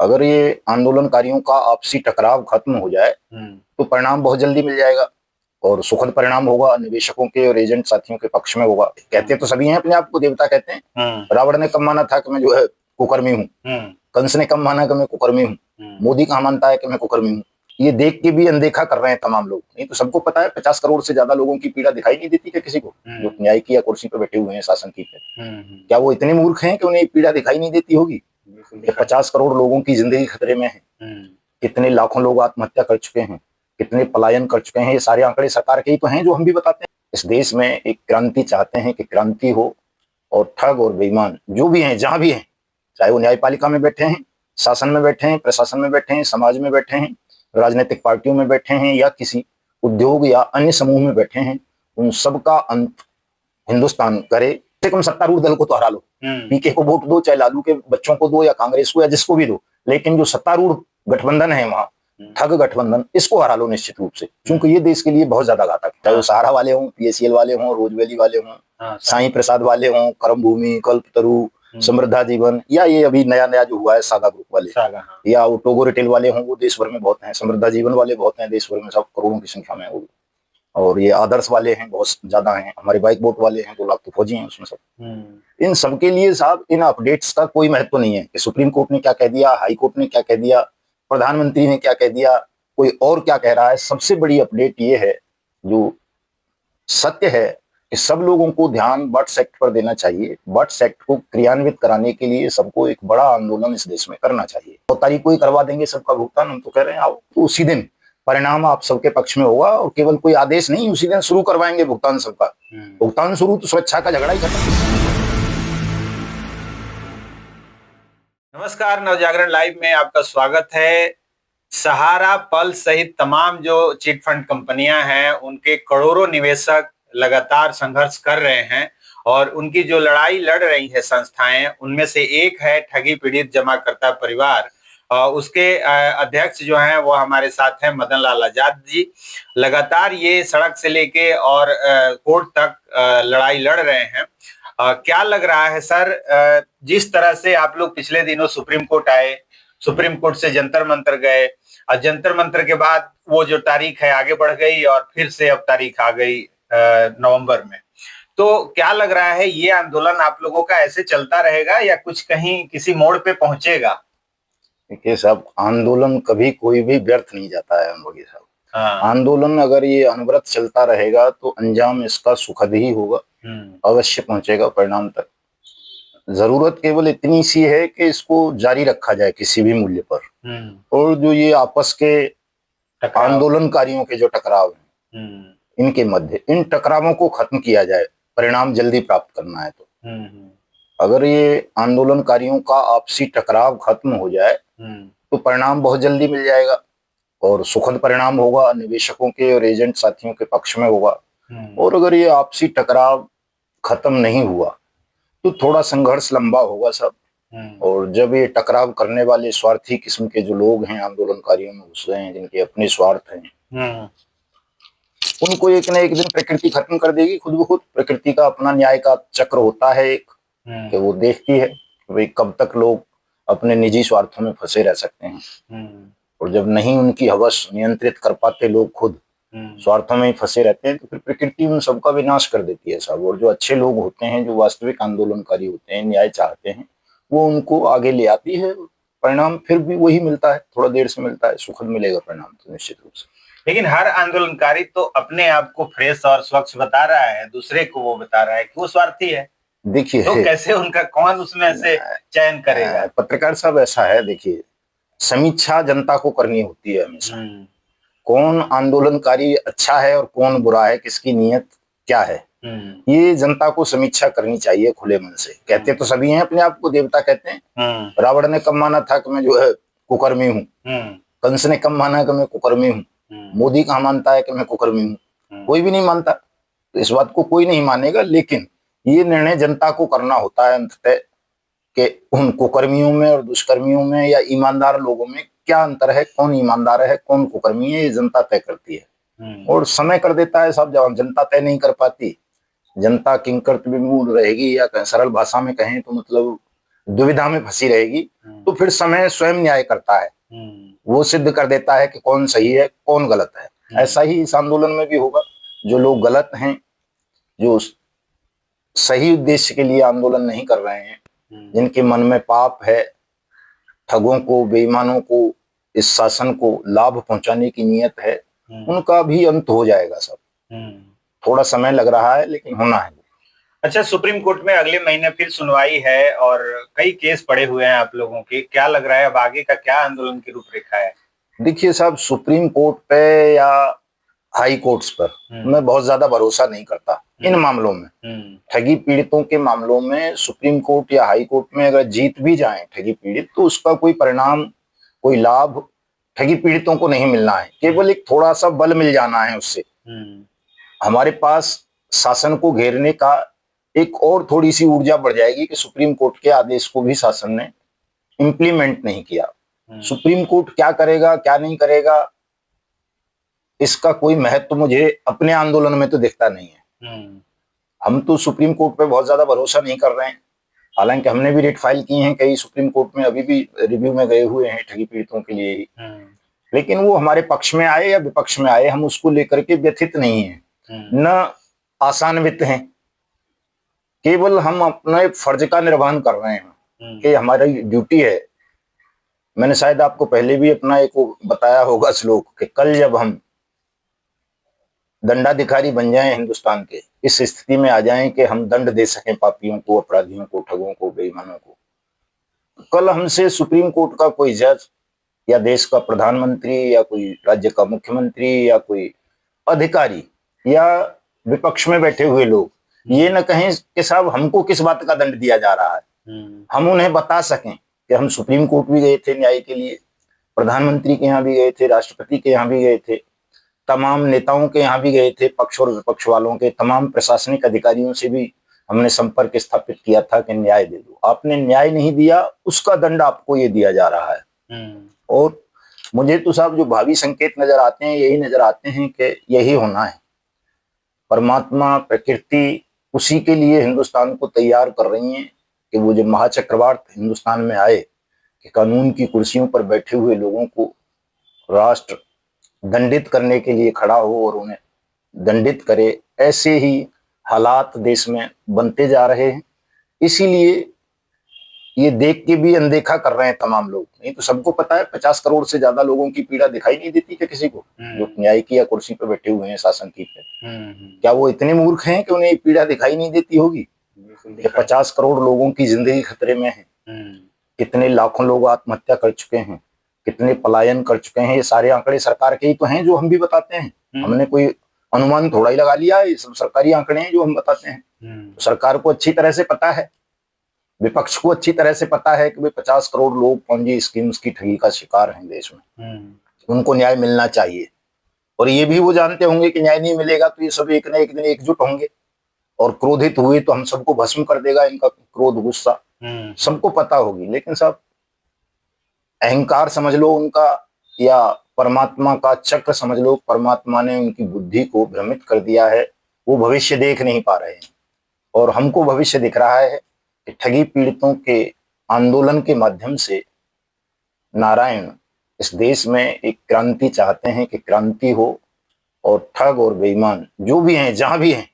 अगर ये आंदोलनकारियों का आपसी टकराव खत्म हो जाए तो परिणाम बहुत जल्दी मिल जाएगा और सुखद परिणाम होगा, निवेशकों के और एजेंट साथियों के पक्ष में होगा। कहते तो सभी हैं, अपने आप को देवता कहते हैं। रावण ने कब माना था कि मैं जो है कुकर्मी हूँ, कंस ने कब माना कि मैं कुकर्मी हूँ, मोदी कहाँ मानता है कि मैं कुकर्मी हूँ। ये देख के भी अनदेखा कर रहे हैं तमाम लोग। नहीं तो सबको पता है 50 करोड़ से ज्यादा लोगों की पीड़ा दिखाई नहीं देती क्या किसी को, जो न्याय की या कुर्सी पर बैठे हुए हैं शासन की पे। क्या वो इतने मूर्ख हैं कि उन्हें पीड़ा दिखाई नहीं देती होगी? 50 करोड़ लोगों की जिंदगी खतरे में है, कितने लाखों लोग आत्महत्या कर चुके हैं, कितने पलायन कर चुके हैं, ये सारे आंकड़े सरकार के ही तो हैं जो हम भी बताते हैं। इस देश में एक क्रांति चाहते हैं कि क्रांति हो, और ठग और बेईमान जो भी हैं जहां भी हैं, चाहे वो न्यायपालिका में बैठे हैं, शासन में बैठे हैं, प्रशासन में बैठे हैं, समाज में बैठे हैं, राजनीतिक पार्टियों में बैठे हैं, या किसी उद्योग या अन्य समूह में बैठे हैं, उन सबका अंत हिंदुस्तान करे। कम से कम सत्तारूढ़ दल को तो हरा लो, पीके को वोट दो, चाहे लालू के बच्चों को दो या कांग्रेस को या जिसको भी दो, लेकिन जो सत्तारूढ़ गठबंधन है वहां, ठग गठबंधन, इसको हरा लो निश्चित रूप से, क्योंकि ये देश के लिए बहुत ज्यादा घातक है। चाहे वो सहारा वाले हों, पीएसीएल वाले हों, रोजवेली वाले हों, साईं प्रसाद वाले हों, कर्म भूमि, कल्पतरु, समृद्धा जीवन, या ये अभी नया नया जो हुआ है सागा ग्रुप वाले, या वो टोगो रिटेल वाले हों, वो देश भर में बहुत हैं, समृद्धा जीवन वाले बहुत हैं देश भर में, सब करोड़ों की संख्या में वो। और ये आदर्श वाले हैं, बहुत ज्यादा हैं, हमारे बाइक बोट वाले हैं, 2 लाख तो फौजी हैं उसमें सब। इन सबके लिए साहब इन अपडेट्स का कोई महत्व नहीं है कि सुप्रीम कोर्ट ने क्या कह दिया, हाई कोर्ट ने क्या कह दिया, प्रधानमंत्री ने क्या कह दिया, कोई और क्या कह रहा है। सबसे बड़ी अपडेट ये है, जो सत्य है, कि सब लोगों को ध्यान बर्ड्स एक्ट पर देना चाहिए। बर्ड्स एक्ट को क्रियान्वित कराने के लिए सबको एक बड़ा आंदोलन इस देश में करना चाहिए, और तारीख को ही करवा देंगे सबका भुगतान। हम तो कह रहे हैं आओ, तो उसी दिन परिणाम आप सबके पक्ष में होगा, और केवल कोई आदेश नहीं, उसी दिन शुरू करवाएंगे भुगतान सबका। भुगतान शुरू तो स्वेच्छा का झगड़ा ही खत्म। नमस्कार, नवजागरण लाइव में आपका स्वागत है। सहारा, पल सहित तमाम जो चिट फंड कंपनियां हैं, उनके करोड़ों निवेशक लगातार संघर्ष कर रहे हैं, और उनकी जो लड़ाई लड़ रही है संस्थाएं, उनमें से एक है ठगी पीड़ित जमाकर्ता परिवार। उसके अध्यक्ष जो हैं वो हमारे साथ हैं, मदन लाल आजाद जी। लगातार ये सड़क से लेके और कोर्ट तक लड़ाई लड़ रहे हैं। क्या लग रहा है सर, जिस तरह से आप लोग पिछले दिनों सुप्रीम कोर्ट आए, सुप्रीम कोर्ट से जंतर मंतर गए, और जंतर मंतर के बाद वो जो तारीख है आगे बढ़ गई, और फिर से अब तारीख आ गई नवंबर में, तो क्या लग रहा है ये आंदोलन आप लोगों का ऐसे चलता रहेगा या कुछ कहीं किसी मोड़ पे पहुंचेगा? देखिए साहब, आंदोलन कभी कोई भी व्यर्थ नहीं जाता है अनुभवी साहब। आंदोलन अगर ये अनवरत चलता रहेगा तो अंजाम इसका सुखद ही होगा, अवश्य पहुंचेगा परिणाम तक। जरूरत केवल इतनी सी है कि इसको जारी रखा जाए किसी भी मूल्य पर, और जो ये आपस के आंदोलनकारियों के जो टकराव हैं, इनके मध्य इन टकरावों को खत्म किया जाए, परिणाम जल्दी प्राप्त करना है तो। अगर ये आंदोलनकारियों का आपसी टकराव खत्म हो जाए तो परिणाम बहुत जल्दी मिल जाएगा, और सुखद परिणाम होगा, निवेशकों के और एजेंट साथियों के पक्ष में होगा। और अगर ये आपसी टकराव खत्म नहीं हुआ तो थोड़ा संघर्ष लंबा होगा सब। और जब ये टकराव करने वाले स्वार्थी किस्म के जो लोग हैं आंदोलनकारियों में घुस गए हैं, जिनके अपने स्वार्थ हैं, उनको एक न एक दिन प्रकृति खत्म कर देगी खुद ब खुद। प्रकृति का अपना न्याय का चक्र होता है एक, कि वो देखती है कि भाई कब तक लोग अपने निजी स्वार्थों में फंसे रह सकते हैं, और जब नहीं उनकी हवस नियंत्रित कर पाते लोग, खुद स्वार्थों में ही फंसे रहते हैं, तो फिर प्रकृति उन सबका विनाश कर देती है साहब। और जो अच्छे लोग होते हैं, जो वास्तविक आंदोलनकारी होते हैं, न्याय चाहते हैं, वो उनको आगे ले आती है। परिणाम फिर भी वही मिलता है, थोड़ा देर से मिलता है, सुखद मिलेगा परिणाम तो निश्चित रूप से। लेकिन हर आंदोलनकारी तो अपने आप को फ्रेश और स्वच्छ बता रहा है, दूसरे को वो बता रहा है कि वो स्वार्थी है। देखिए तो कैसे उनका कौन उसमें से चयन करेगा? पत्रकार साहब ऐसा है, देखिए, समीक्षा जनता को करनी होती है हमेशा। कौन आंदोलनकारी अच्छा है और कौन बुरा है, किसकी नीयत क्या है, ये जनता को समीक्षा करनी चाहिए खुले मन से। कहते तो सभी हैं, अपने आप को देवता कहते हैं। रावण ने कब माना था कि मैं जो है कुकर्मी हूँ, कंस ने कब माना कि मैं कुकर्मी हूँ, मोदी कहाँ मानता है कि मैं कुकर्मी हूँ, कोई भी नहीं मानता। तो इस बात को कोई नहीं मानेगा, लेकिन ये निर्णय जनता को करना होता है अंततः, कि उन कुकर्मियों में और दुष्कर्मियों में या ईमानदार लोगों में क्या अंतर है, कौन ईमानदार है, कौन कुकर्मी है, ये जनता तय करती है। और समय कर देता है साहब, जब जनता तय नहीं कर पाती, जनता किंकरत विमूढ़ रहेगी, या सरल भाषा में कहें तो मतलब दुविधा में फंसी रहेगी, तो फिर समय स्वयं न्याय करता है, वो सिद्ध कर देता है कि कौन सही है कौन गलत है। ऐसा ही इस आंदोलन में भी होगा। जो लोग गलत हैं, जो सही उद्देश्य के लिए आंदोलन नहीं कर रहे हैं, जिनके मन में पाप है, ठगों को, बेईमानों को, इस शासन को लाभ पहुंचाने की नीयत है, उनका भी अंत हो जाएगा सब। थोड़ा समय लग रहा है लेकिन होना है। अच्छा, सुप्रीम कोर्ट में अगले महीने फिर सुनवाई है और कई केस पड़े हुए हैं आप लोगों के, क्या लग रहा है अब आगे का क्या आंदोलन की रूपरेखा है? देखिए साहब, सुप्रीम कोर्ट पे या हाई कोर्ट्स पर मैं बहुत ज्यादा भरोसा नहीं करता इन मामलों में। ठगी पीड़ितों के मामलों में सुप्रीम कोर्ट या हाई कोर्ट में अगर जीत भी जाए ठगी पीड़ित, तो उसका कोई परिणाम, कोई लाभ ठगी पीड़ितों को नहीं मिलना है, केवल एक थोड़ा सा बल मिल जाना है उससे। हमारे पास शासन को घेरने का एक और थोड़ी सी ऊर्जा बढ़ जाएगी कि सुप्रीम कोर्ट के आदेश को भी शासन ने इंप्लीमेंट नहीं किया। सुप्रीम कोर्ट क्या करेगा क्या नहीं करेगा, इसका कोई महत्व मुझे अपने आंदोलन में तो दिखता नहीं है। हम तो सुप्रीम कोर्ट पे बहुत ज्यादा भरोसा नहीं कर रहे हैं, हालांकि हमने भी रिट फाइल की हैं कई सुप्रीम कोर्ट में, अभी भी रिव्यू में गए हुए हैं ठगी पीड़ितों के लिए ही। लेकिन वो हमारे पक्ष में आए या विपक्ष में आए, हम उसको लेकर के व्यथित नहीं है, न आसान्वित हैं। केवल हम अपने फर्ज का निर्वहन कर रहे हैं कि हमारी ड्यूटी है। मैंने शायद आपको पहले भी अपना एक बताया होगा श्लोक कि कल जब हम दंडाधिकारी बन जाएं हिंदुस्तान के, इस स्थिति में आ जाएं कि हम दंड दे सकें पापियों को, अपराधियों को, ठगों को, बेईमानों को, कल हमसे सुप्रीम कोर्ट का कोई जज या देश का प्रधानमंत्री या कोई राज्य का मुख्यमंत्री या कोई अधिकारी या विपक्ष में बैठे हुए लोग ये न कहें कि साहब हमको किस बात का दंड दिया जा रहा है। हम उन्हें बता सकें कि हम सुप्रीम कोर्ट भी गए थे न्याय के लिए, प्रधानमंत्री के यहाँ भी गए थे, राष्ट्रपति के यहाँ भी गए थे, तमाम नेताओं के यहाँ भी गए थे, पक्ष और विपक्ष वालों के, तमाम प्रशासनिक अधिकारियों से भी हमने संपर्क स्थापित किया था कि न्याय दे दो। आपने न्याय नहीं दिया, उसका दंड आपको ये दिया जा रहा है। और मुझे तो साहब जो भावी संकेत नजर आते हैं, यही नजर आते हैं कि यही होना है। परमात्मा, प्रकृति उसी के लिए हिंदुस्तान को तैयार कर रही हैं कि वो जो महाचक्रवात हिंदुस्तान में आए कि कानून की कुर्सियों पर बैठे हुए लोगों को राष्ट्र दंडित करने के लिए खड़ा हो और उन्हें दंडित करे, ऐसे ही हालात देश में बनते जा रहे हैं। इसीलिए ये देख के भी अनदेखा कर रहे हैं तमाम लोग। नहीं तो सबको पता है 50 करोड़ से ज्यादा लोगों की पीड़ा दिखाई नहीं देती क्या किसी को, जो न्याय की या कुर्सी पर बैठे हुए हैं शासन की पे। क्या वो इतने मूर्ख हैं कि उन्हें पीड़ा दिखाई नहीं देती होगी? 50 करोड़ लोगों की जिंदगी खतरे में है, कितने लाखों लोग आत्महत्या कर चुके हैं, कितने पलायन कर चुके हैं, ये सारे आंकड़े सरकार के ही तो हैं जो हम भी बताते हैं। हमने कोई अनुमान थोड़ा ही लगा लिया, ये सब सरकारी आंकड़े हैं जो हम बताते हैं। तो सरकार को अच्छी तरह से पता है, विपक्ष को अच्छी तरह से पता है कि भाई 50 करोड़ लोग पंजी स्कीम्स की ठगी का शिकार हैं देश में, उनको न्याय मिलना चाहिए। और ये भी वो जानते होंगे कि न्याय नहीं मिलेगा तो ये सब एक न एक दिन एकजुट होंगे और क्रोधित हुए तो हम सबको भस्म कर देगा इनका क्रोध, गुस्सा, सबको पता होगी। लेकिन सब अहंकार समझ लो उनका, या परमात्मा का चक्र समझ लो, परमात्मा ने उनकी बुद्धि को भ्रमित कर दिया है, वो भविष्य देख नहीं पा रहे हैं। और हमको भविष्य दिख रहा है कि ठगी पीड़ितों के आंदोलन के माध्यम से नारायण इस देश में एक क्रांति चाहते हैं कि क्रांति हो, और ठग और बेईमान जो भी हैं, जहां भी हैं,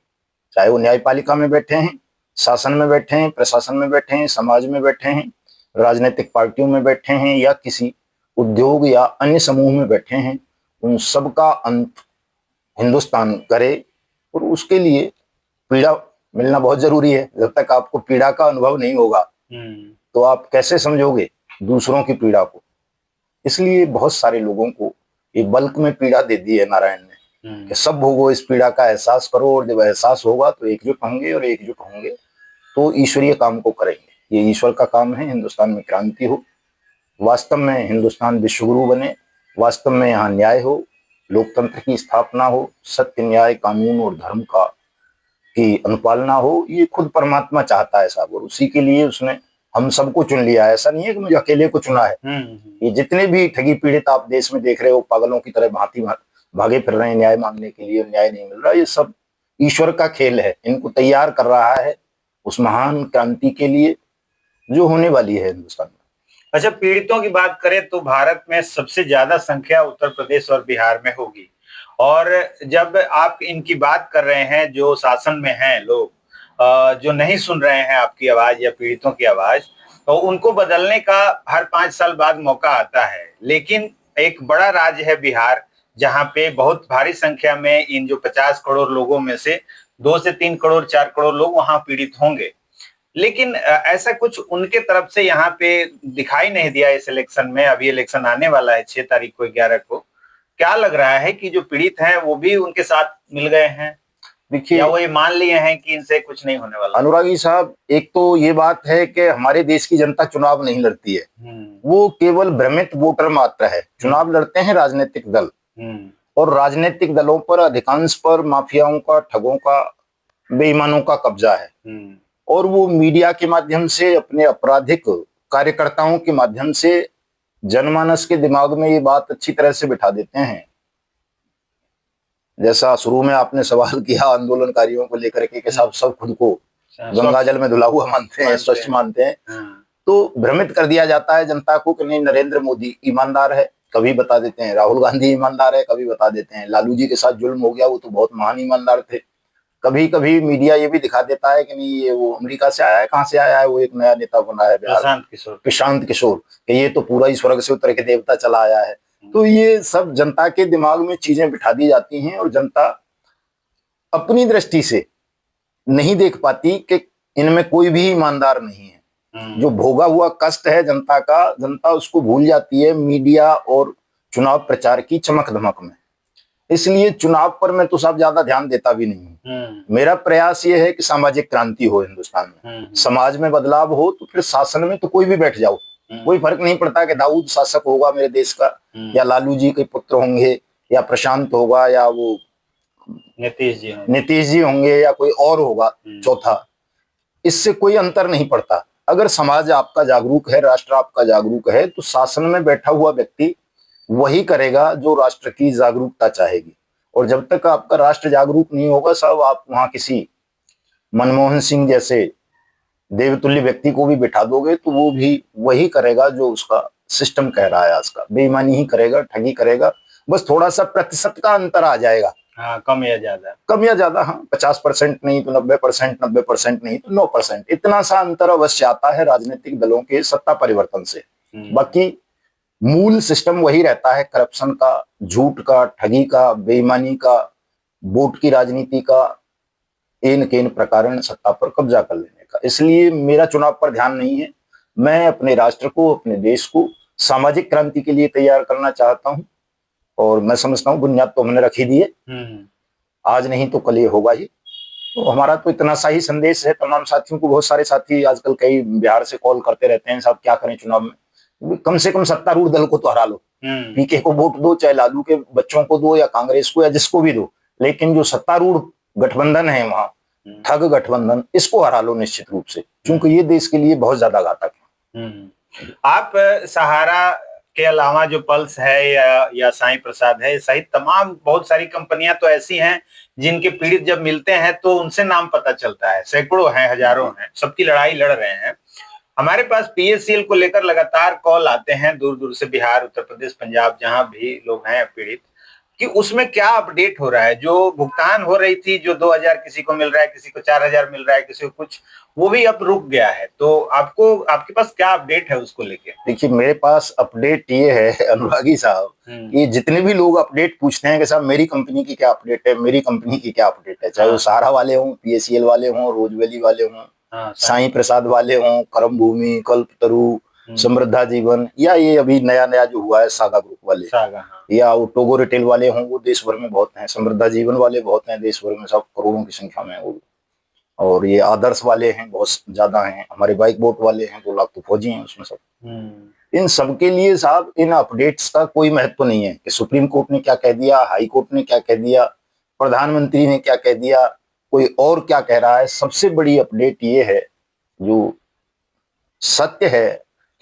चाहे वो न्यायपालिका में बैठे हैं, शासन में बैठे हैं, प्रशासन में बैठे हैं, समाज में बैठे हैं, राजनीतिक पार्टियों में बैठे हैं, या किसी उद्योग या अन्य समूह में बैठे हैं, उन सबका अंत हिंदुस्तान करे। और उसके लिए पीड़ा मिलना बहुत जरूरी है। जब तक आपको पीड़ा का अनुभव नहीं होगा तो आप कैसे समझोगे दूसरों की पीड़ा को। इसलिए बहुत सारे लोगों को एक बल्क में पीड़ा दे दी है नारायण ने कि सब भोगो, इस पीड़ा का एहसास करो, और जब एहसास होगा तो एकजुट होंगे, और एकजुट होंगे तो ईश्वरीय काम को करेंगे। ये ईश्वर का काम है, हिंदुस्तान में क्रांति हो, वास्तव में हिंदुस्तान विश्वगुरु बने, वास्तव में यहाँ न्याय हो, लोकतंत्र की स्थापना हो, सत्य, न्याय, कानून और धर्म का की अनुपालना हो। ये खुद परमात्मा चाहता है साहब, और उसी के लिए उसने हम सबको चुन लिया है। ऐसा नहीं है कि मुझे अकेले को चुना है। ये जितने भी ठगी पीड़ित आप देश में देख रहे हो, पागलों की तरह भागे फिर रहे हैं न्याय मांगने के लिए, न्याय नहीं मिल रहा, ये सब ईश्वर का खेल है। इनको तैयार कर रहा है उस महान क्रांति के लिए जो होने वाली है हिंदुस्तान में। अच्छा, पीड़ितों की बात करें तो भारत में सबसे ज्यादा संख्या उत्तर प्रदेश और बिहार में होगी। और जब आप इनकी बात कर रहे हैं, जो शासन में हैं लोग, जो नहीं सुन रहे हैं आपकी आवाज या पीड़ितों की आवाज, तो उनको बदलने का हर 5 साल बाद मौका आता है। लेकिन एक बड़ा राज्य है बिहार, जहां पे बहुत भारी संख्या में इन जो 50 करोड़ लोगों में से 2 से 3 करोड़ 4 करोड़ लोग वहां पीड़ित होंगे। लेकिन ऐसा कुछ उनके तरफ से यहाँ पे दिखाई नहीं दिया इस इलेक्शन में। अभी इलेक्शन आने वाला है 6 तारीख को, 11 को। क्या लग रहा है कि जो पीड़ित हैं वो भी उनके साथ मिल गए हैं, देखिए, या वो ये मान लिए हैं कि इनसे कुछ नहीं होने वाला? अनुरागी साहब, एक तो ये बात है कि हमारे देश की जनता चुनाव नहीं लड़ती है, वो केवल भ्रमित वोटर मात्र है। चुनाव लड़ते हैं राजनीतिक दल, और राजनीतिक दलों पर अधिकांश पर माफियाओं का, ठगों का, बेईमानों का कब्जा है। और वो मीडिया के माध्यम से, अपने आपराधिक कार्यकर्ताओं के माध्यम से जनमानस के दिमाग में ये बात अच्छी तरह से बिठा देते हैं। जैसा शुरू में आपने सवाल किया आंदोलनकारियों को लेकर के, साहब सब खुद को गंगा जल में धुला हुआ मानते हैं, स्वच्छ मानते हैं, तो भ्रमित कर दिया जाता है जनता को कि नहीं, नरेंद्र मोदी ईमानदार है, कभी बता देते हैं राहुल गांधी ईमानदार है, कभी बता देते हैं लालू जी के साथ जुल्म हो गया, वो तो बहुत महान ईमानदार थे। कभी कभी मीडिया ये भी दिखा देता है कि नहीं, ये वो अमेरिका से आया है, कहाँ से आया है, वो एक नया नेता बना है प्रशांत किशोर, कि ये तो पूरा ही स्वर्ग से उतर के देवता चला आया है। तो ये सब जनता के दिमाग में चीजें बिठा दी जाती हैं, और जनता अपनी दृष्टि से नहीं देख पाती कि इनमें कोई भी ईमानदार नहीं है। जो भोगा हुआ कष्ट है जनता का, जनता उसको भूल जाती है मीडिया और चुनाव प्रचार की चमक धमक में। इसलिए चुनाव पर मैं तो साहब ज्यादा ध्यान देता भी नहीं हूँ। मेरा प्रयास ये है कि सामाजिक क्रांति हो हिंदुस्तान में, समाज में बदलाव हो, तो फिर शासन में तो कोई भी बैठ जाओ, कोई फर्क नहीं पड़ता कि दाऊद शासक होगा मेरे देश का, या लालू जी के पुत्र होंगे, या प्रशांत होगा, या वो नीतीश जी होंगे, या कोई और होगा चौथा। इससे कोई अंतर नहीं पड़ता। अगर समाज आपका जागरूक है, राष्ट्र आपका जागरूक है, तो शासन में बैठा हुआ व्यक्ति वही करेगा जो राष्ट्र की जागरूकता चाहेगी। और जब तक आपका राष्ट्र जागरूक नहीं होगा साहब, आप वहां किसी मनमोहन सिंह जैसे देवतुल्य व्यक्ति को भी बिठा दोगे तो वो भी वही करेगा जो उसका सिस्टम कह रहा है आज का, बेईमानी ही करेगा, ठगी करेगा। बस थोड़ा सा प्रतिशत का अंतर आ जाएगा, हाँ, कम या ज्यादा, हाँ, 50% नहीं तो 90%, 90% नहीं तो 9%, इतना सा अंतर अवश्य आता है राजनीतिक दलों के सत्ता परिवर्तन से। बाकी मूल सिस्टम वही रहता है, करप्शन का, झूठ का, ठगी का, बेईमानी का, वोट की राजनीति का, इन केन प्रकार सत्ता पर कब्जा कर लेने का। इसलिए मेरा चुनाव पर ध्यान नहीं है। मैं अपने राष्ट्र को, अपने देश को सामाजिक क्रांति के लिए तैयार करना चाहता हूं, और मैं समझता हूं बुनियाद तो हमने रखी दी है, आज नहीं तो कल ये होगा ही। तो हमारा तो इतना सा ही संदेश है तमाम साथियों को। बहुत सारे साथी आजकल कई बिहार से कॉल करते रहते हैं, साहब क्या करें चुनाव में, कम से कम सत्तारूढ़ दल को तो हरा लो, पीके को वोट दो, चाहे लालू के बच्चों को दो, या कांग्रेस को, या जिसको भी दो, लेकिन जो सत्तारूढ़ गठबंधन है वहां, ठग गठबंधन, इसको हरा लो निश्चित रूप से, क्योंकि ये देश के लिए बहुत ज्यादा घातक है। आप सहारा के अलावा जो पल्स है या साईं प्रसाद है सहित तमाम बहुत सारी कंपनियां तो ऐसी हैं जिनके पीड़ित जब मिलते हैं तो उनसे नाम पता चलता है, सैकड़ों हैं, हजारों हैं, सबकी लड़ाई लड़ रहे हैं। हमारे पास पीएससीएल को लेकर लगातार कॉल आते हैं दूर दूर से, बिहार, उत्तर प्रदेश, पंजाब, जहां भी लोग हैं पीड़ित, कि उसमें क्या अपडेट हो रहा है। जो भुगतान हो रही थी, जो 2000 किसी को मिल रहा है, किसी को 4000 मिल रहा है, किसी को कुछ, वो भी अब रुक गया है। तो आपके पास क्या अपडेट है उसको लेके? देखिए, मेरे पास अपडेट ये है अनुरागी साहब, कि जितने भी लोग अपडेट पूछते हैं कि साहब मेरी कंपनी की क्या अपडेट है, मेरी कंपनी की क्या अपडेट है, चाहे वो सहारा वाले हों, पीएससीएल वाले हों, रोजवैली वाले हों, साईं प्रसाद वाले हों, कर्म भूमि, कल्पतरु, समृद्धा जीवन, या ये अभी नया नया जो हुआ है सागा ग्रुप वाले, या वो टोगो रिटेल वाले हों, वो देश भर में बहुत हैं, समृद्धा जीवन वाले बहुत हैं देश भर में, सब करोड़ों की संख्या में वो, और ये आदर्श वाले हैं बहुत ज्यादा हैं, हमारे बाइक बोट वाले हैं 2 लाख तो फौजी हैं उसमें सब। इन सबके लिए साहब इन अपडेट्स का कोई महत्व नहीं है कि सुप्रीम कोर्ट ने क्या कह दिया, हाई कोर्ट ने क्या कह दिया, प्रधानमंत्री ने क्या कह दिया, कोई और क्या कह रहा है। सबसे बड़ी अपडेट ये है, जो सत्य है,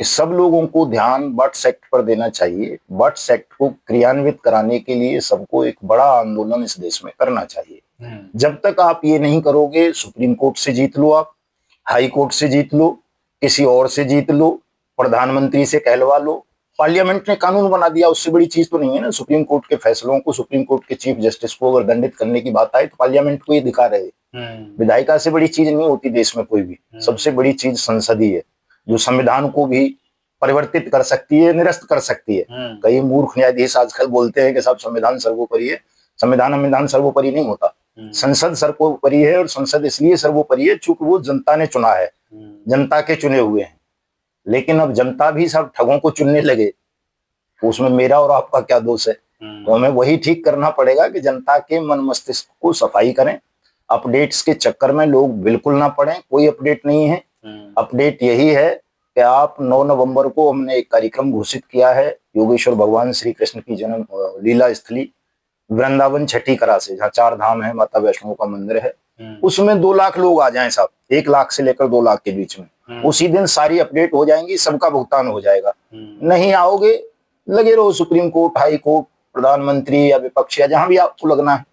कि सब लोगों को ध्यान बर्ड्स एक्ट पर देना चाहिए। बर्ड्स एक्ट को क्रियान्वित कराने के लिए सबको एक बड़ा आंदोलन इस देश में करना चाहिए। जब तक आप ये नहीं करोगे, सुप्रीम कोर्ट से जीत लो, आप हाई कोर्ट से जीत लो, किसी और से जीत लो, प्रधानमंत्री से कहलवा लो, पार्लियामेंट ने कानून बना दिया, उससे बड़ी चीज तो नहीं है ना। सुप्रीम कोर्ट के फैसलों को, सुप्रीम कोर्ट के चीफ जस्टिस को अगर दंडित करने की बात आए तो पार्लियामेंट को ये अधिकार है। विधायिका से बड़ी चीज नहीं होती देश में कोई भी। सबसे बड़ी चीज संसद ही है, जो संविधान को भी परिवर्तित कर सकती है, निरस्त कर सकती है। कई मूर्ख न्यायाधीश आजकल बोलते हैं कि साहब संविधान सर्वोपरि है। संविधान सर्वोपरि नहीं होता, संसद सर्वोपरि है। और संसद इसलिए सर्वोपरि है चूंकि वो जनता ने चुना है, जनता के चुने हुए हैं। लेकिन अब जनता भी सब ठगों को चुनने लगे तो उसमें मेरा और आपका क्या दोष है? तो हमें वही ठीक करना पड़ेगा कि जनता के मन मस्तिष्क को सफाई करें। अपडेट्स के चक्कर में लोग बिल्कुल ना पड़ें, कोई अपडेट नहीं है। अपडेट यही है कि आप 9 नवंबर को हमने एक कार्यक्रम घोषित किया है, योगेश्वर भगवान श्री कृष्ण की जन्म लीला स्थली वृंदावन छठी करा से, जहाँ 4 धाम है, माता वैष्णो का मंदिर है, उसमें 2 लाख लोग आ जाएं साहब, 1 लाख से लेकर 2 लाख के बीच में। उसी दिन सारी अपडेट हो जाएंगी, सबका भुगतान हो जाएगा। नहीं आओगे, लगे रहो सुप्रीम कोर्ट, हाई कोर्ट, प्रधानमंत्री या विपक्ष या जहां भी आपको लगना है।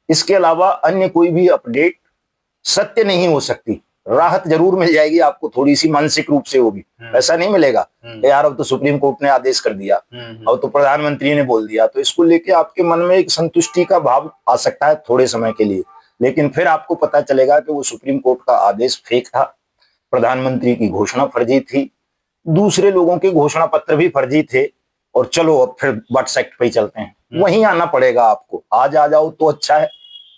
इसके अलावा अन्य कोई भी अपडेट सत्य नहीं हो सकती। राहत जरूर मिल जाएगी आपको थोड़ी सी मानसिक रूप से, वो भी ऐसा नहीं मिलेगा यार अब तो सुप्रीम कोर्ट ने आदेश कर दिया, अब तो प्रधानमंत्री ने बोल दिया, तो इसको लेके आपके मन में एक संतुष्टि का भाव आ सकता है थोड़े समय के लिए। लेकिन फिर आपको पता चलेगा कि वो सुप्रीम कोर्ट का आदेश फेक था, प्रधानमंत्री की घोषणा फर्जी थी, दूसरे लोगों के घोषणा पत्र भी फर्जी थे। और चलो अब फिर बट्स एक्ट पे ही चलते हैं, वहीं आना पड़ेगा आपको। आज आ जाओ तो अच्छा है,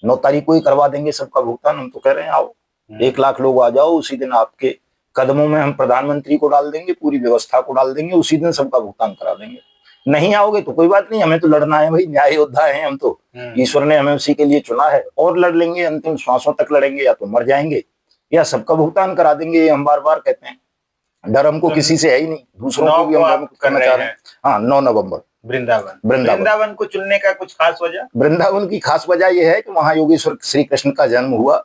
9 तारीख को ही करवा देंगे सबका भुगतान। हम तो कह रहे हैं आओ, 1 लाख लोग आ जाओ, उसी दिन आपके कदमों में हम प्रधानमंत्री को डाल देंगे, पूरी व्यवस्था को डाल देंगे, उसी दिन सबका भुगतान करा देंगे। नहीं आओगे तो कोई बात नहीं, हमें तो लड़ना है भाई, न्याय योद्धा है हम तो, ईश्वर ने हमें उसी के लिए चुना है, और लड़ लेंगे, अंतिम श्वासों तक लड़ेंगे, या तो मर जाएंगे या सबका भुगतान करा देंगे। ये हम बार बार कहते हैं, डर हमको किसी से है ही नहीं, दूसरों को भी हम करना चाह रहे हैं। हाँ, 9 नवंबर वृंदावन को चुनने का कुछ खास वजह? वृंदावन की खास वजह यह है कि वहां योगेश्वर श्री कृष्ण का जन्म हुआ।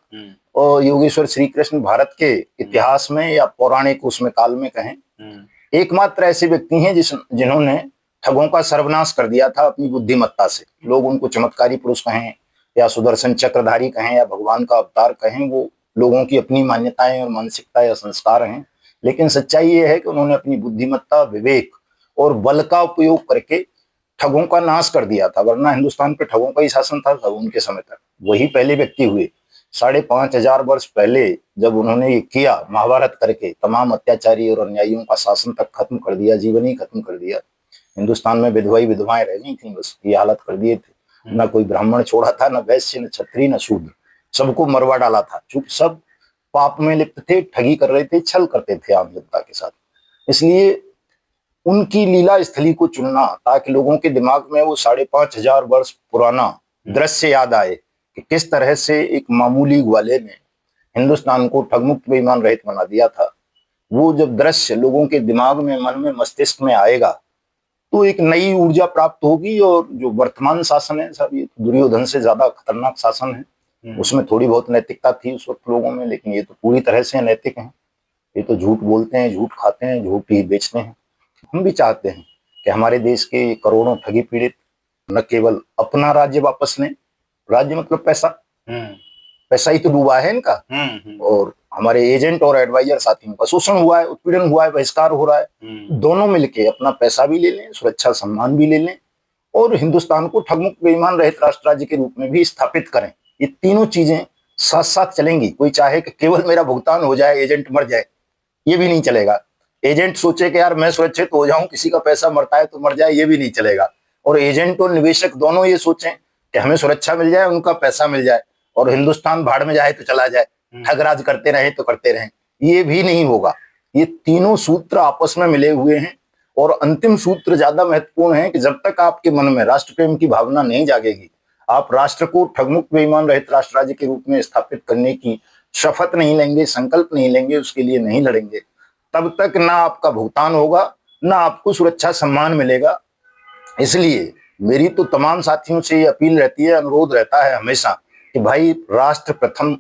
और योगेश्वर श्री कृष्ण भारत के इतिहास में या पौराणिक उसमें काल में कहें, एकमात्र ऐसे व्यक्ति हैं जिन्होंने ठगों का सर्वनाश कर दिया था अपनी बुद्धिमत्ता से। लोग उनको चमत्कारी पुरुष कहें या सुदर्शन चक्रधारी कहें या भगवान का अवतार कहें, वो लोगों की अपनी मान्यताएं और मानसिकता या संस्कार हैं। लेकिन सच्चाई ये है कि उन्होंने अपनी बुद्धिमत्ता, विवेक और बल का उपयोग करके ठगों का नाश कर दिया था। वरना हिंदुस्तान पे ठगों का ही शासन था उनके समय तक। वही पहले व्यक्ति हुए 5,500 वर्ष पहले, जब उन्होंने ये किया, महाभारत करके तमाम अत्याचारी और अन्यायियों का शासन तक खत्म कर दिया, जीवन ही खत्म कर दिया। हिंदुस्तान में विधवाएं रह गई थी, बस ये हालत कर दिए थे। ना कोई ब्राह्मण छोड़ा था, न वैश्य, न क्षत्रिय, न शूद्र, सबको मरवा डाला था। चूंकि सब पाप में लिप्त थे, ठगी कर रहे थे, छल करते थे आम जनता के साथ। इसलिए उनकी लीला स्थली को चुनना, ताकि लोगों के दिमाग में वो 5,500 वर्ष पुराना दृश्य याद आए कि किस तरह से एक मामूली ग्वाले ने हिंदुस्तान को ठगमुक्त बेईमान रहित बना दिया था। वो जब दृश्य लोगों के दिमाग में, मन में, मस्तिष्क में आएगा तो एक नई ऊर्जा प्राप्त होगी। और जो वर्तमान शासन है सब, ये दुर्योधन से ज्यादा खतरनाक शासन है। उसमें थोड़ी बहुत नैतिकता थी उस वक्त लोगों में, लेकिन ये तो पूरी तरह से अनैतिक है। ये तो झूठ बोलते हैं, झूठ खाते हैं, झूठ ही बेचते हैं। हम भी चाहते हैं कि हमारे देश के करोड़ों ठगी पीड़ित न केवल अपना राज्य वापस लें, राज्य मतलब पैसा, पैसा ही तो डूबा है इनका, और हमारे एजेंट और एडवाइजर साथियों का शोषण हुआ है, उत्पीड़न हुआ है, बहिष्कार हो रहा है। दोनों मिलके अपना पैसा भी ले लें, सुरक्षा सम्मान भी ले लें, और हिंदुस्तान को ठगमुक्त बेईमान रहित राष्ट्र राज्य के रूप में भी स्थापित करें। ये तीनों चीजें साथ साथ चलेंगी। कोई चाहे कि केवल मेरा भुगतान हो जाए, एजेंट मर जाए, ये भी नहीं चलेगा। एजेंट सोचे कि यार मैं सुरक्षित हो जाऊं, किसी का पैसा मरता है तो मर जाए, ये भी नहीं चलेगा। और एजेंट और निवेशक दोनों ये सोचें कि हमें सुरक्षा मिल जाए, उनका पैसा मिल जाए, और हिंदुस्तान भाड़ में जाए तो चला जाए, ठगराज करते रहे तो करते रहें, ये भी नहीं होगा। ये तीनों सूत्र आपस में मिले हुए हैं। और अंतिम सूत्र ज्यादा महत्वपूर्ण है कि जब तक आपके मन में राष्ट्र प्रेम की भावना नहीं जागेगी, आप राष्ट्र को ठगमुक्त बेईमान रहित राष्ट्र राज्य के रूप में स्थापित करने की शपथ नहीं लेंगे, संकल्प नहीं लेंगे, उसके लिए नहीं लड़ेंगे, तब तक ना आपका भुगतान होगा, ना आपको सुरक्षा सम्मान मिलेगा। इसलिए मेरी तो तमाम साथियों से ये अपील रहती है, अनुरोध रहता है हमेशा कि भाई राष्ट्र प्रथम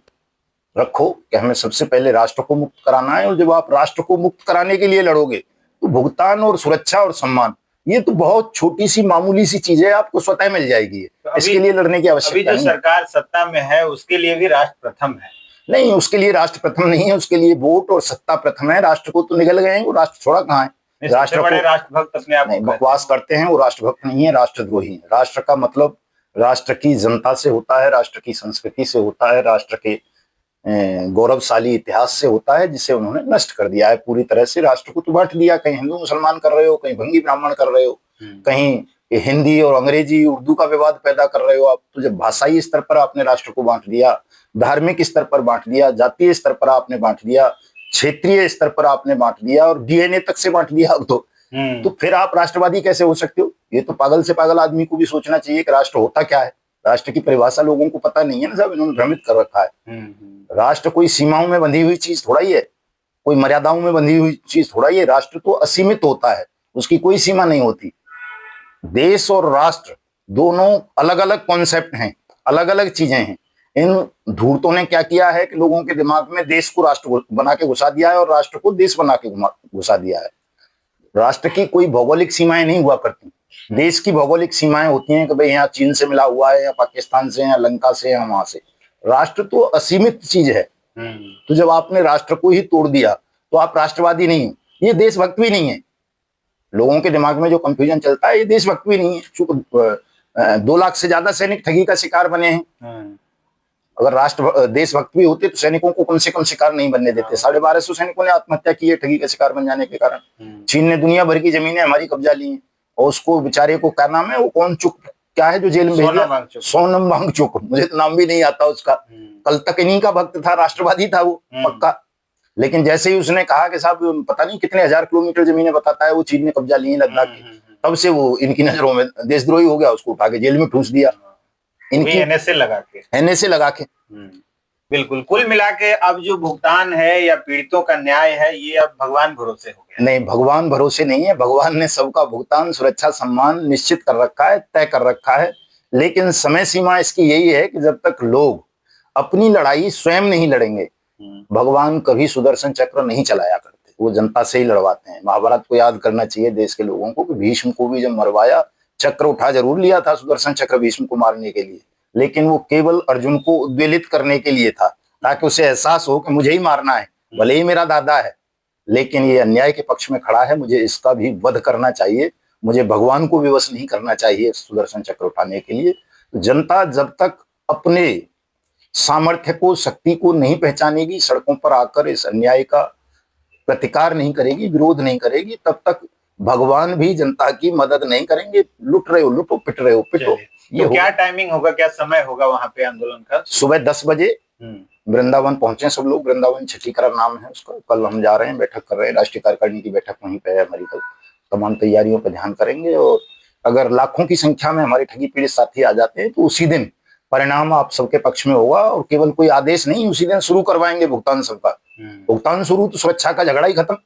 रखो, कि हमें सबसे पहले राष्ट्र को मुक्त कराना है। और जब आप राष्ट्र को मुक्त कराने के लिए लड़ोगे तो भुगतान और सुरक्षा और सम्मान, ये तो बहुत छोटी सी मामूली सी चीज है, आपको स्वतः मिल जाएगी। तो इसके लिए लड़ने की आवश्यकता नहीं। अभी जो सरकार सत्ता में है उसके लिए भी राष्ट्र प्रथम है। नहीं, उसके लिए राष्ट्र प्रथम नहीं है, उसके लिए वोट और सत्ता प्रथम है। राष्ट्र को तो निगल गए हैं, वो राष्ट्र छोड़ा कहाँ है। राष्ट्र बड़े राष्ट्रभक्त अपने आप नहीं, बकवास करते हैं, वो राष्ट्रभक्त नहीं है, राष्ट्रद्रोही है। राष्ट्र का मतलब राष्ट्र की जनता से होता है, राष्ट्र की संस्कृति से होता है, राष्ट्र के गौरवशाली इतिहास से होता है, जिसे उन्होंने नष्ट कर दिया है पूरी तरह से। राष्ट्र को तो बांट दिया, कहीं हिंदू मुसलमान कर रहे हो, कहीं भंगी ब्राह्मण कर रहे हो, कहीं हिंदी और अंग्रेजी उर्दू का विवाद पैदा कर रहे हो आप। तो जब भाषाई स्तर पर आपने राष्ट्र को बांट दिया, धार्मिक स्तर पर बांट दिया, जातीय स्तर पर आपने बांट दिया, क्षेत्रीय स्तर पर आपने बांट दिया और डीएनए तक से बांट दिया, तो फिर आप राष्ट्रवादी कैसे हो सकते हो। ये तो पागल से पागल आदमी को भी सोचना चाहिए कि राष्ट्र होता क्या है। राष्ट्र की परिभाषा लोगों को पता नहीं है ना, सब इन्होंने भ्रमित कर रखा है। राष्ट्र कोई सीमाओं में बंधी हुई चीज थोड़ा ही है, कोई मर्यादाओं में बंधी हुई चीज थोड़ा ही है। राष्ट्र तो असीमित होता है, उसकी कोई सीमा नहीं होती। देश और राष्ट्र दोनों अलग अलग कॉन्सेप्ट हैं, अलग अलग चीजें हैं। इन धूर्तों ने क्या किया है कि लोगों के दिमाग में देश को राष्ट्र बना के घुसा दिया है और राष्ट्र को देश बना के घुसा दिया है। राष्ट्र की कोई भौगोलिक सीमाएं नहीं हुआ करती। देश की भौगोलिक सीमाएं होती हैं कि भाई यहाँ चीन से मिला हुआ है, या पाकिस्तान से, या लंका से, या वहां से। राष्ट्र तो असीमित चीज है। तो जब आपने राष्ट्र को ही तोड़ दिया तो आप राष्ट्रवादी नहीं हो, ये देशभक्त भी नहीं है। लोगों के दिमाग में जो कंफ्यूजन चलता है, ये देशभक्त भी नहीं है। 2 लाख से ज्यादा सैनिक ठगी का शिकार बने हैं। अगर राष्ट्र देशभक्त भी होते तो सैनिकों को कम से कम शिकार नहीं बनने देते। 1250 सैनिकों ने आत्महत्या की है ठगी का शिकार बन जाने के कारण। चीन ने दुनिया भर की जमीनें हमारी कब्जा ली हैं, और उसको बेचारे को क्या नाम है, वो कौन चुक क्या है जो जेल में भेज दिया, सोनम वांगचुक, मुझे तो नाम भी नहीं आता उसका। कल तक इन्हीं का भक्त था, राष्ट्रवादी था वो पक्का। लेकिन जैसे ही उसने कहा कि साहब पता नहीं कितने हजार किलोमीटर जमीनें बताता है वो चीन ने कब्जा ली है लद्दाख की, तब से वो इनकी नजरों में देशद्रोही हो गया। उसको उठा के जेल में ठूस दिया, इनकी एनएसए लगा के। बिल्कुल, कुल मिला के अब जो भुगतान है या पीड़ितों का न्याय है, ये अब भगवान भरोसे हो गया। नहीं, भगवान भरोसे नहीं है। भगवान ने सबका भुगतान, सुरक्षा, सम्मान निश्चित कर रखा है, तय कर रखा है। लेकिन समय सीमा इसकी यही है कि जब तक लोग अपनी लड़ाई स्वयं नहीं लड़ेंगे, भगवान कभी सुदर्शन चक्र नहीं चलाया करते, वो जनता से ही लड़वाते हैं। महाभारत को याद करना चाहिए देश के लोगों को कि भीष्म को भी जब मरवाया, चक्र उठा जरूर लिया था सुदर्शन चक्र भीष्म को मारने के लिए, लेकिन वो केवल अर्जुन को उद्वेलित करने के लिए था, ताकि उसे एहसास हो कि मुझे ही मारना है, भले ही मेरा दादा है, लेकिन ये अन्याय के पक्ष में खड़ा है, मुझे इसका भी वध करना चाहिए, मुझे भगवान को विवश नहीं करना चाहिए सुदर्शन चक्र उठाने के लिए। जनता जब तक अपने सामर्थ्य को, शक्ति को नहीं पहचानेगी, सड़कों पर आकर इस अन्याय का प्रतिकार नहीं करेगी, विरोध नहीं करेगी, तब तक भगवान भी जनता की मदद नहीं करेंगे। लुट रहे हो लुटो, पिट रहे हो पिटो। ये क्या टाइमिंग होगा, क्या समय होगा वहां पे आंदोलन का? सुबह 10 बजे वृंदावन पहुंचे सब लोग। वृंदावन छठीकरा नाम है उसका। कल हम जा रहे हैं, बैठक कर रहे हैं, राष्ट्रीय कार्यकारिणी की बैठक वहीं पे है हमारी। कल तमाम तैयारियों पर ध्यान करेंगे, और अगर लाखों की संख्या में हमारे ठगी पीड़ित साथी आ जाते हैं तो उसी दिन परिणाम आप सबके पक्ष में होगा। और केवल कोई आदेश नहीं, उसी दिन शुरू करवाएंगे भुगतान सबका। भुगतान शुरू तो सुरक्षा का झगड़ा ही खत्म।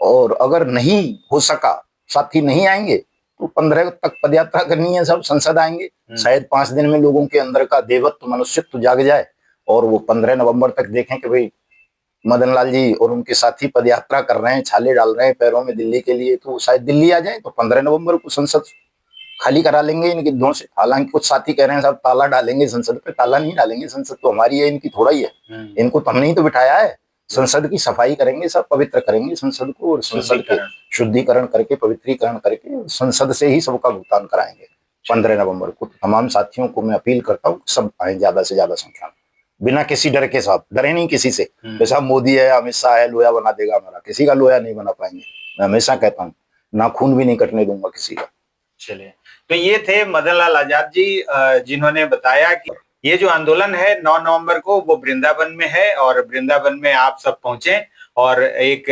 और अगर नहीं हो सका, साथी नहीं आएंगे, तो 15 तक पदयात्रा करनी है, सब संसद आएंगे। शायद 5 दिन में लोगों के अंदर का देवत्व, मनुष्यत्व जाग जाए, और वो 15 नवंबर तक देखें कि भाई मदन लाल जी और उनके साथी पदयात्रा कर रहे हैं, छाले डाल रहे हैं पैरों में दिल्ली के लिए, तो शायद दिल्ली आ जाए। तो 15 नवंबर को संसद खाली करा लेंगे इन गिद्धों से। हालांकि कुछ साथी कह रहे हैं साहब ताला डालेंगे संसद पे, ताला नहीं डालेंगे, संसद तो हमारी है, इनकी थोड़ा ही है। इनको तो हमने ही तो बिठाया है। संसद की सफाई करेंगे, सब पवित्र करेंगे संसद को, और संसद के शुद्धिकरण करके, पवित्रीकरण करके संसद से ही सबका भुगतान कराएंगे 15 नवंबर को। तमाम साथियों को मैं अपील करता हूँ सब आए ज्यादा से ज्यादा संख्या में, बिना किसी डर के। साथ डरे नहीं किसी से, जैसा मोदी है, अमित शाह है, लोया बना देगा हमारा, किसी का लोया नहीं बना पाएंगे। मैं हमेशा कहता हूँ, नाखून भी नहीं कटने दूंगा किसी का। चलिए, तो ये थे मदन लाल आजाद जी, जिन्होंने बताया कि ये जो आंदोलन है 9 नवंबर को वो वृंदावन में है, और वृंदावन में आप सब पहुंचे और एक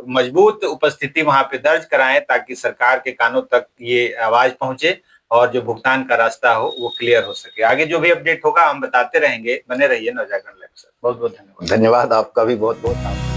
मजबूत उपस्थिति वहां पे दर्ज कराएं, ताकि सरकार के कानों तक ये आवाज पहुंचे और जो भुगतान का रास्ता हो वो क्लियर हो सके। आगे जो भी अपडेट होगा हम बताते रहेंगे, बने रहिए नवजागरण लाइव। बहुत बहुत धन्यवाद। धन्यवाद आपका भी बहुत बहुत।